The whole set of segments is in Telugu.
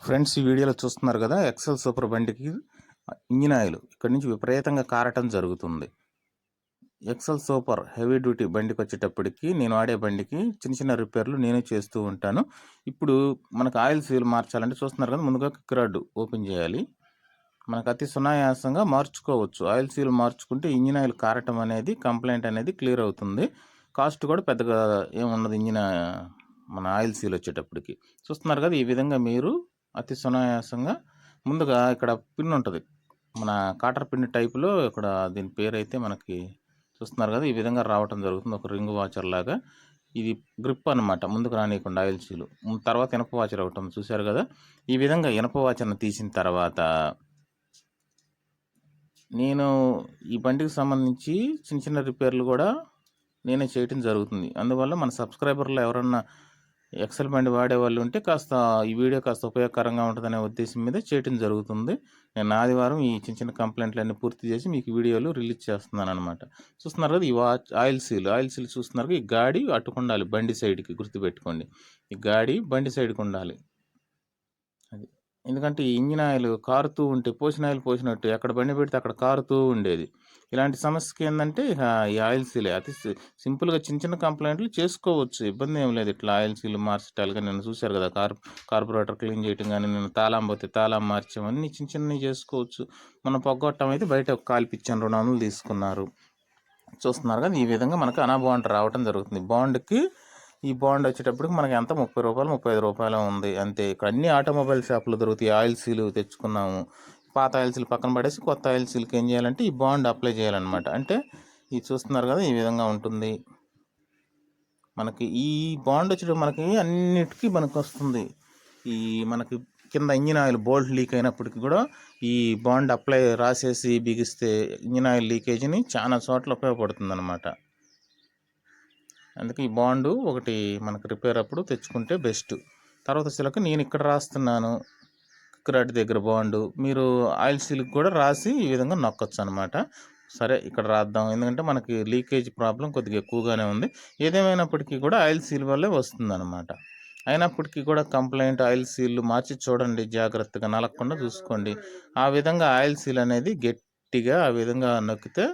ఫ్రెండ్స్, ఈ వీడియోలో చూస్తున్నారు కదా, ఎక్సెల్ సూపర్ బండికి ఇంజిన్ ఆయిల్ ఇక్కడి నుంచి విపరీతంగా కారటం జరుగుతుంది. ఎక్సెల్ సూపర్ హెవీ డ్యూటీ బండికి వచ్చేటప్పటికి నేను ఆడే బండికి చిన్న చిన్న రిపేర్లు నేనే చేస్తూ ఉంటాను. ఇప్పుడు మనకు ఆయిల్ సీల్ మార్చాలంటే చూస్తున్నారు కదా, ముందుగా కిక్ రాడ్ ఓపెన్ చేయాలి. మనకు అతి సునాయాసంగా మార్చుకోవచ్చు. ఆయిల్ సీల్ మార్చుకుంటే ఇంజిన్ ఆయిల్ కారటం అనేది, కంప్లైంట్ అనేది క్లియర్ అవుతుంది. కాస్ట్ కూడా పెద్దగా ఏమున్నది మన ఆయిల్ సీల్ వచ్చేటప్పటికి. చూస్తున్నారు కదా, ఈ విధంగా మీరు అతి సునాయాసంగా ముందుగా ఇక్కడ పిన్ ఉంటుంది, మన కాటర్ పిన్ టైపులో. ఇక్కడ దీని పేరు అయితే మనకి చూస్తున్నారు కదా, ఈ విధంగా రావటం జరుగుతుంది, ఒక రింగ్ వాచర్ లాగా. ఇది గ్రిప్ అనమాట, ముందుకు రానియకుండా ఆయిల్ సీలు. తర్వాత ఇనప వాచర్ అవటం చూశారు కదా. ఈ విధంగా ఇనప వాచర్ను తీసిన తర్వాత నేను ఈ బండికి సంబంధించి చిన్న చిన్న రిపేర్లు కూడా నేనే చేయటం జరుగుతుంది. అందువల్ల మన సబ్స్క్రైబర్లు ఎవరన్నా ఎక్సెల్ బండి వాడేవాళ్ళు ఉంటే కాస్త ఈ వీడియో కాస్త ఉపయోగకరంగా ఉంటుందనే ఉద్దేశం మీద చేయటం జరుగుతుంది. నేను ఆదివారం ఈ చిన్న చిన్న కంప్లైంట్లన్నీ పూర్తి చేసి మీకు వీడియోలు రిలీజ్ చేస్తున్నాను అనమాట. చూస్తున్నారు కదా, ఈ ఆయిల్ సీల్ చూస్తున్నారు. ఈ గాడి అట్టుకుండాలి బండి సైడ్కి, గుర్తుపెట్టుకోండి. ఈ గాడి బండి సైడ్కి ఉండాలి. అది ఎందుకంటే ఈ ఇంజిన్ ఆయిల్ కారుతూ ఉంటే, పోసిన ఆయిల్ పోసినట్టు ఎక్కడ బండి పెడితే అక్కడ కారుతూ ఉండేది. ఇలాంటి సమస్యకి ఏంటంటే ఈ ఆయిల్ సీలే అతి సింపుల్గా చిన్న చిన్న కంప్లైంట్లు చేసుకోవచ్చు, ఇబ్బంది ఏం లేదు. ఇట్లా ఆయిల్ సీల్ మార్చటాలుగా నేను చూశారు కదా, కార్పొరేటర్ క్లీన్ చేయటం కానీ, నేను తాళం పోతే తాళం మార్చామని చిన్న చిన్నవి చేసుకోవచ్చు. మన పొగ్గొట్టం అయితే బయట ఒక కాల్పిచ్చాను, 200 తీసుకున్నారు. చూస్తున్నారు కదా, ఈ విధంగా మనకు బాండ్ రావటం జరుగుతుంది. బాండ్కి ఈ బాండ్ వచ్చేటప్పటికి మనకి ఎంత 30 రూపాయలు 35 రూపాయలు ఉంది అంతే. ఇక్కడ అన్ని ఆటోమొబైల్ షాపులు దొరుకుతాయి. ఆయిల్ సీలు తెచ్చుకున్నాము, పాత ఆయిల్ సీల్ పక్కన పడేసి కొత్త ఆయిల్ సీల్కి ఏం చేయాలంటే ఈ బాండ్ అప్లై చేయాలన్నమాట. అంటే ఇది చూస్తున్నారు కదా, ఈ విధంగా ఉంటుంది. మనకి ఈ బాండ్ వచ్చేటప్పుడు మనకి అన్నిటికీ మనకు వస్తుంది. ఈ మనకి కింద ఇంజిన్ ఆయిల్ బోల్ట్ లీక్ అయినప్పటికీ కూడా ఈ బాండ్ అప్లై రాసేసి బిగిస్తే ఇంజిన్ ఆయిల్ లీకేజ్ని చాలా చోట్ల ఉపయోగపడుతుంది అన్నమాట. అందుకే ఈ బాండు ఒకటి మనకు రిపేర్ అప్పుడు తెచ్చుకుంటే బెస్ట్. తర్వాత చిలక నేను ఇక్కడ రాస్తున్నాను, కిక్ దగ్గర బాండు. మీరు ఆయిల్ సీల్కి కూడా రాసి ఈ విధంగా నొక్కొచ్చు అనమాట. సరే, ఇక్కడ రాద్దాం, ఎందుకంటే మనకి లీకేజ్ ప్రాబ్లం కొద్దిగా ఎక్కువగానే ఉంది. ఏదేమైనప్పటికీ కూడా ఆయిల్ సీల్ వల్లే వస్తుంది అనమాట. అయినప్పటికీ కూడా కంప్లైంట్ ఆయిల్ సీల్ మార్చి చూడండి, జాగ్రత్తగా నలగకుండా చూసుకోండి. ఆ విధంగా ఆయిల్ సీల్ అనేది గట్టిగా ఆ విధంగా నొక్కితే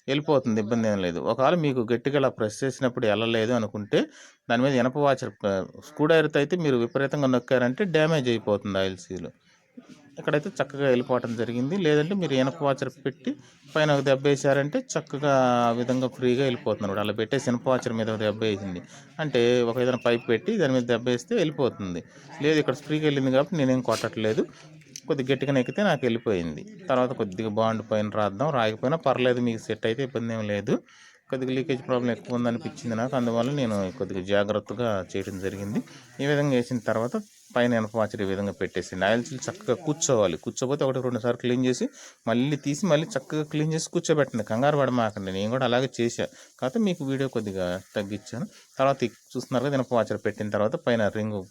వెళ్ళిపోతుంది, ఇబ్బంది ఏం లేదు. ఒకవేళ మీకు గట్టిగా ఇలా ప్రెస్ చేసినప్పుడు వెళ్ళలేదు అనుకుంటే దాని మీద ఇనప వాచర్ స్క్రూ డ్రైవర్తో అయితే మీరు విపరీతంగా నొక్కారంటే డ్యామేజ్ అయిపోతుంది ఆయిల్ సీలు. ఇక్కడైతే చక్కగా వెళ్ళిపోవటం జరిగింది. లేదంటే మీరు ఇనప వాచర్ పెట్టి పైన ఒక దెబ్బ వేసారంటే చక్కగా ఆ విధంగా ఫ్రీగా వెళ్ళిపోతుంది. అలా పెట్టేసి ఇనప వాచర్ మీద దెబ్బ వేసింది అంటే ఒక ఏదైనా పైప్ పెట్టి దాని మీద దెబ్బ వేస్తే వెళ్ళిపోతుంది. లేదు, ఇక్కడ ఫ్రీగా వెళ్ళింది కాబట్టి నేనేం కొట్టట్లేదు, కొద్దిగా గట్టిగా నెక్కితే నాకు వెళ్ళిపోయింది. తర్వాత కొద్దిగా బాండ్ పైన రాద్దాం, రాయకపోయినా పర్లేదు, మీకు సెట్ అయితే ఇబ్బంది ఏం లేదు. కొద్దిగా లీకేజ్ ప్రాబ్లం ఎక్కువ ఉందనిపించింది నాకు, అందువల్ల నేను కొద్దిగా జాగ్రత్తగా చేయడం జరిగింది. ఈ విధంగా వేసిన తర్వాత పైన ఇనప వాచర్ ఈ విధంగా పెట్టేసింది. ఆయిల్ సీల్ చక్కగా కూర్చోవాలి. కూర్చోపోతే 1-2 సార్లు క్లీన్ చేసి మళ్ళీ తీసి మళ్ళీ చక్కగా క్లీన్ చేసి కూర్చోబెట్టండి, కంగారు పడమాకండి. నేను కూడా అలాగే చేశాను, కాకపోతే మీకు వీడియో కొద్దిగా తగ్గించాను. తర్వాత చూస్తున్నారు కదా, ఇనప వాచర్ పెట్టిన తర్వాత పైన రింగు,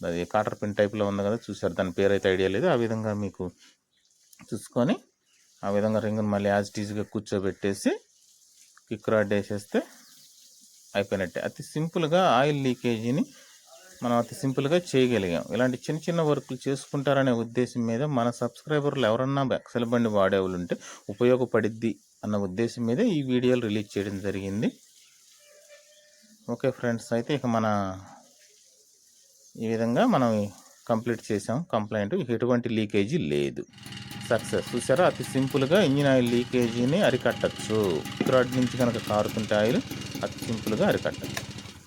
అది కాటర్ పిన్ టైప్లో ఉంది కదా, చూసారు, దాని పేరు అయితే ఐడియా లేదు. ఆ విధంగా మీకు చూసుకొని ఆ విధంగా రింగును మళ్ళీ యాజ్ టీజ్గా కూర్చోబెట్టేసి కిక్ రాడ్ వేసేస్తే అయిపోయినట్టే. అతి సింపుల్గా ఆయిల్ లీకేజీని మనం అతి సింపుల్గా చేయగలిగాం. ఇలాంటి చిన్న చిన్న వర్కులు చేసుకుంటారనే ఉద్దేశం మీద మన సబ్స్క్రైబర్లు ఎవరన్నా ఎక్సెల్ బండి వాడేవాళ్ళు ఉంటే ఉపయోగపడిద్ది అన్న ఉద్దేశం మీద ఈ వీడియోలు రిలీజ్ చేయడం జరిగింది. ఓకే ఫ్రెండ్స్, అయితే ఇక మన ఈ విధంగా మనం కంప్లీట్ చేసాం కంప్లైంట్. ఎటువంటి లీకేజీ లేదు, సక్సెస్. చూసారా, అతి సింపుల్గా ఇంజిన్ ఆయిల్ లీకేజీని అరికట్టచ్చు. రాడ్ నుంచి కనుక కారుతుంటే ఆయిల్ అతి సింపుల్గా అరికట్టచ్చు.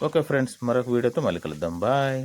ఓకే ఫ్రెండ్స్, మరొక వీడియోతో మళ్ళీ కలుద్దాం. బాయ్.